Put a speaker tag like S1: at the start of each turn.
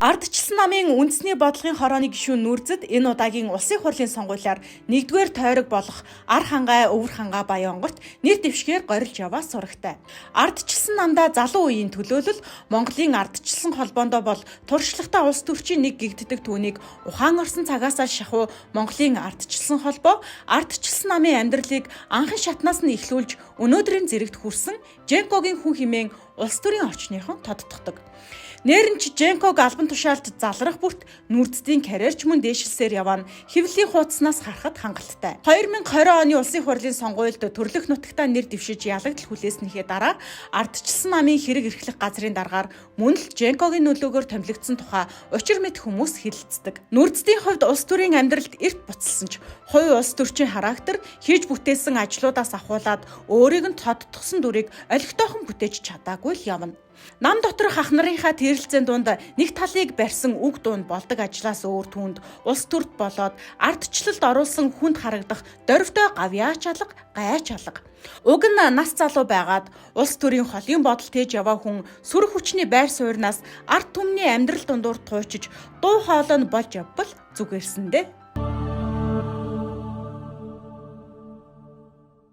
S1: Ардчилсан намын үндэсний бодлогын хорооны гишүүн Нүрзэд энэ удаагийн улсын хурлын сонгуулиар 1-р тойрог болох Ар хангай, Өвөр хангай Баянгорт нэр дэвшгээр горилж яваа сурагтай. Ардчилсан намдаа залуу үеийн төлөөлөл Монголын ардчилсан холбоондоо бол туршлагатай улс төрчийн нэг гэгддэг түүнийг ухаан орсон цагаасаа шахуу Монголын ардчилсан холбоо ардчилсан намын амьдралыг анхан шатнаас нь эхлүүлж өнөөдрийн зэрэгт хүрсэн Женкогийн хүн хэмээн улс төрийн орчныхон тодтогдог. Нээрэнч Женког албан тушаалд залрах бүрт Нүрзэдийн карьерч мөн дээшилсээр явна хэвлэлийн хуудаснаас харахад хангалттай. 2020 оны улсын хурлын сонгуульд төрлөх нутагтаа нэр дэвшиж ялагдал хүлээснийхээ дараа ардчилсан намын хэрэг эрхлэх газрын даргаар мөн л Женкогийн нөлөөгөөр томилогдсон тухай учир мэд хүмүүс хэлэлцдэг. Нүрзэдийн хувьд улс төрийн амьдралд эрт буцалсан ч хувь улс төрчийн характер хийж бүтээсэн ажлуудаас ахуулаад өөрийг нь тодтгосон дүрийг олигтойхон бүтээж чадаагүй л явна. Нам доторх ах нарынхаа тэрэлцээний дунд нэг талыг барьсан үг дунд болдог ажлаас өөр түүнд улс төрд болоод ардчлалд оруулсан хүнд харагдах дорвтой гавьяач алга, гайч алга. Уг нь нас залуу байгаад улс төрийн холын бодол тээж яваа хүн сүрх хүчний байр сууриас ард түмний амьдрал дундуур туучиж дуу хоолой нь болж явбал зүгээрсэндээ.